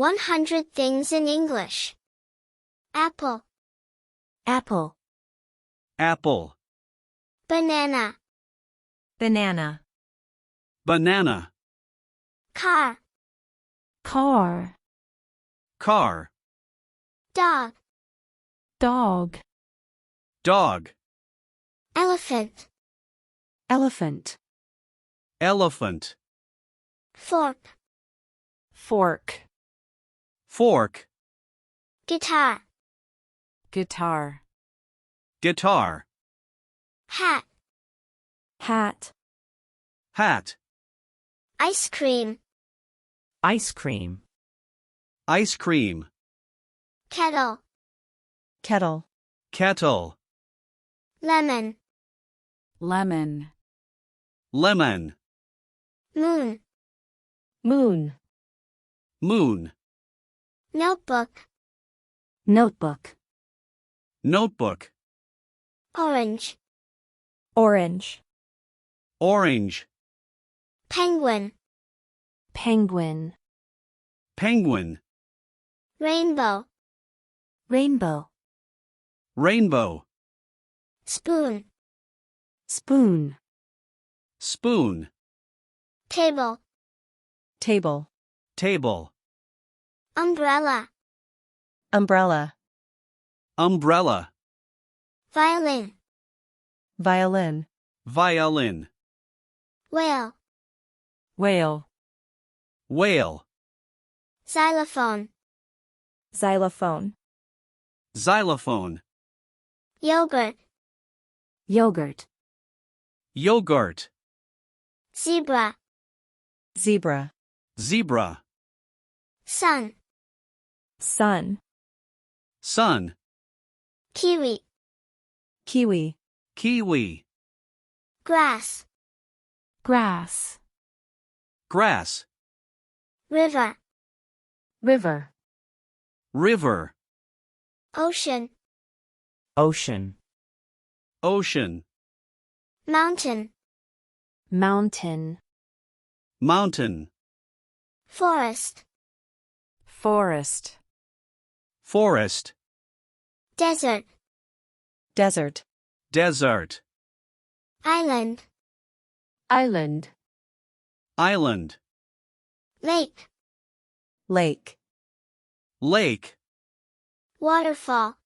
100 things in English. Apple, Apple. Apple. banana, Banana. Banana. car, Car. Car. dog, Dog. Dog. elephant, Elephant. Elephant. fork, Fork. Fork. guitar, Guitar. Guitar. hat, Hat. Hat. ice cream, Ice cream. Ice cream. kettle, Kettle. Kettle. lemon, Lemon. Lemon. moon, Moon. Moon. notebook, Notebook. Notebook. orange, Orange. Orange. penguin, Penguin. Penguin. rainbow, Rainbow. Rainbow. spoon, Spoon. Spoon. table, Table. Table. umbrella, Umbrella. Umbrella. violin, Violin. Violin. whale, Whale. Whale. xylophone, Xylophone. Xylophone. yogurt, Yogurt. Yogurt. zebra, Zebra. Zebra. sun, Sun. Sun. kiwi, Kiwi. Kiwi. grass, Grass. Grass. river, River. River. ocean, Ocean. Ocean. mountain, Mountain. Mountain. forest, Forest. Forest. desert, Desert. Desert. island, Island. Island. lake, Lake. Lake. waterfall,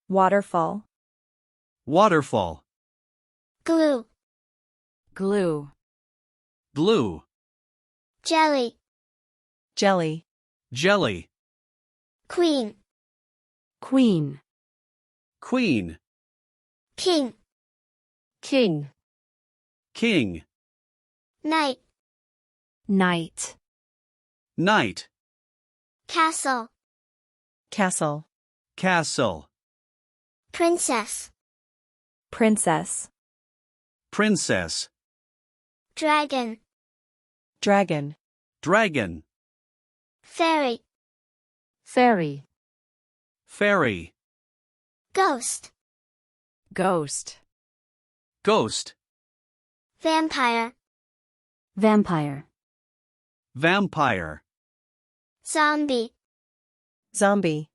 Waterfall. Waterfall. glue, Glue. Glue. jelly, Jelly. Jelly. queen, Queen. Queen. king, King. King. night, Night. Night. castle, Castle. Castle. princess, Princess. Princess. dragon, Dragon. Dragon. fairy, Fairy. Fairy. ghost, Ghost. Ghost. vampire, Vampire. Vampire. zombie, Zombie.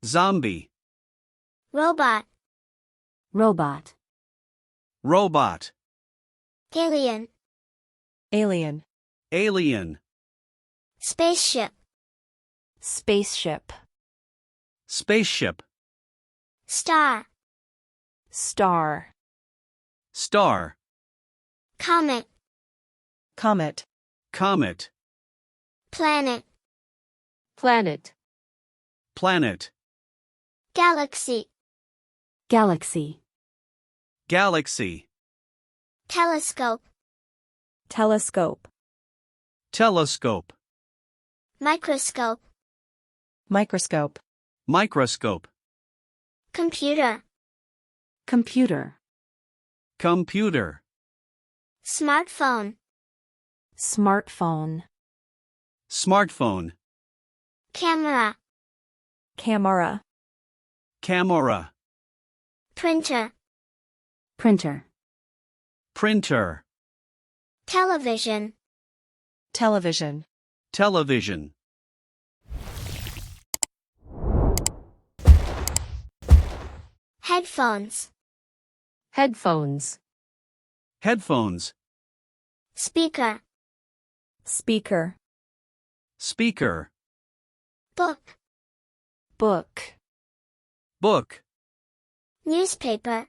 Zombie. robot, Robot. Robot. alien, Alien. Alien. spaceship, Spaceship. Spaceship. star, Star. Star. comet, Comet. Comet. planet, Planet. Planet. galaxy, Galaxy. Galaxy. telescope, Telescope. Telescope. microscope, Microscope. Microscope. computer, Computer. Computer. smartphone, Smartphone. Smartphone. camera, Camera. Camera. printer, Printer. Printer. television, Television. Television. Headphones. Headphones. Headphones. Speaker. Speaker. Speaker. Book. Book. Book. Newspaper.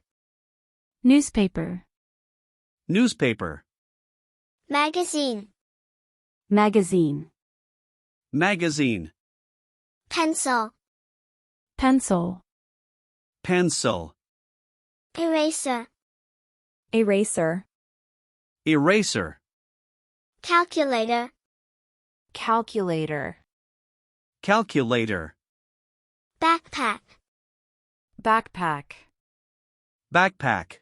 Newspaper. Newspaper. Magazine. Magazine. Magazine. Pencil. Pencil. Pencil. Eraser. Eraser. Eraser. Calculator. Calculator. Calculator. Backpack. Backpack. Backpack.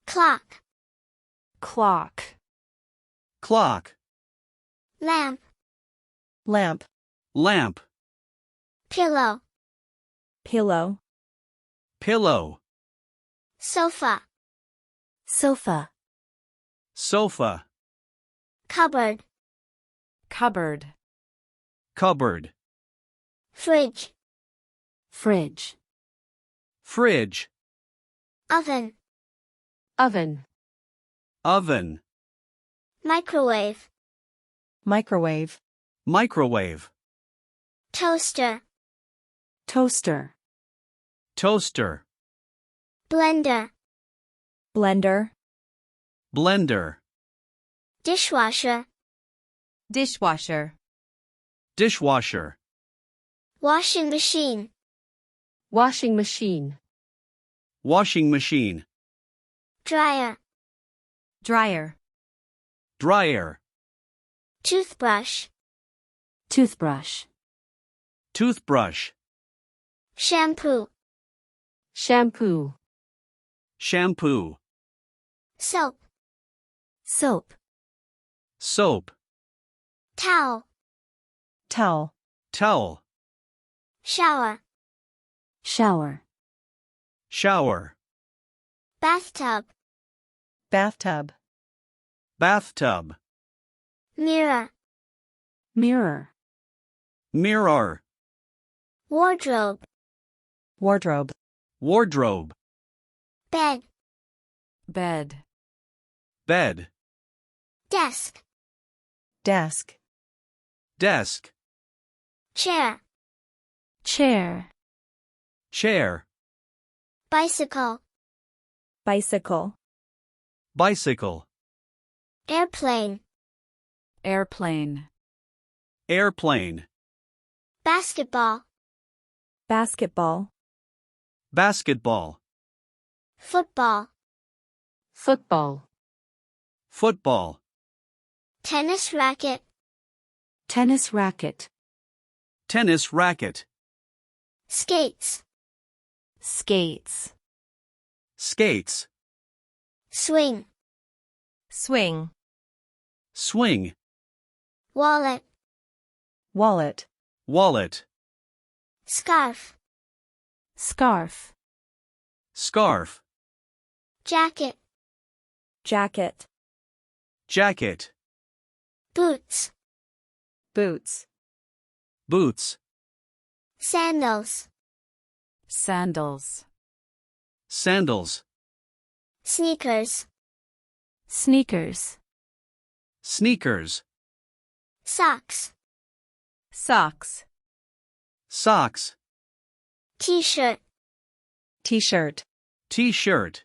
Clock. Clock. Clock. Lamp. Lamp. Lamp. Pillow. Pillow. Pillow. Sofa. Sofa. Sofa. Cupboard. Cupboard. Cupboard. Fridge. Fridge. Fridge. Oven. Oven. Oven. Microwave. Microwave. Microwave. Toaster. Toaster. Toaster. Blender. Blender. Blender. Dishwasher. Dishwasher. Dishwasher. Washing machine. Washing machine. Washing machine. Dryer. Dryer. Dryer. Toothbrush. Toothbrush. Toothbrush. Shampoo. Shampoo. Shampoo. Soap. Soap. Soap. Towel. Towel. Towel. Shower. Shower. Shower. Bathtub. Bathtub. Bathtub. Mirror. Mirror. Mirror. Wardrobe. Wardrobe. Wardrobe. Bed. Bed. Bed. Desk. Desk. Desk. Chair. Chair. Chair. Bicycle. Bicycle. Bicycle. Airplane. Airplane. Airplane. Basketball. Basketball. Basketball. Football. Football. Football. Tennis racket. Tennis racket. Tennis racket. Skates. Skates. Skates. Swing. Swing. Swing. Wallet. Wallet. Wallet. Scarf. Scarf. Scarf. Jacket. Jacket. Jacket. Boots. Boots. Boots. Sandals. Sandals. Sandals. Sneakers. Sneakers. Sneakers. Socks. Socks. Socks. T-shirt. T-shirt. T-shirt.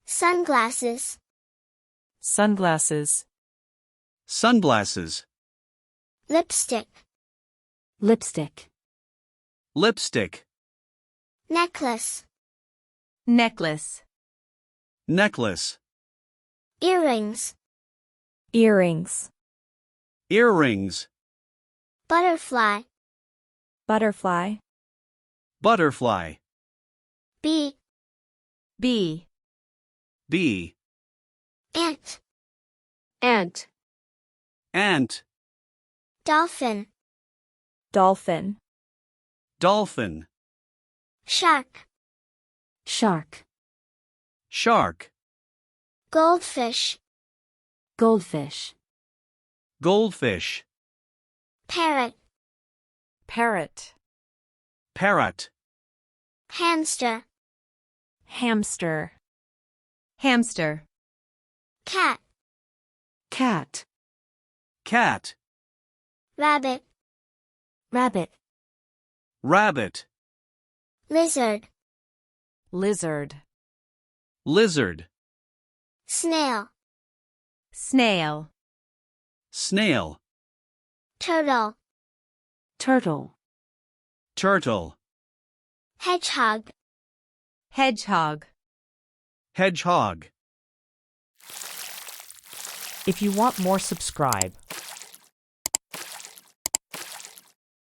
Sunglasses. Sunglasses. Sunglasses. Lipstick. Lipstick. Lipstick. Necklace. Necklace. Necklace. Earrings. Earrings. Earrings. Butterfly. Butterfly. Butterfly. Bee. Bee. Bee. Ant. Ant. Ant. Dolphin. Dolphin. Dolphin. Shark. Shark. Shark. Goldfish. Goldfish. Goldfish. Parrot. Parrot. Parrot. Hamster. Hamster. Hamster. Cat. Cat. Cat. Rabbit. Rabbit. Rabbit. Lizard. Lizard. Lizard. Snail. Snail. Snail. Turtle. Turtle. Turtle. Hedgehog. Hedgehog. Hedgehog. If you want more, subscribe.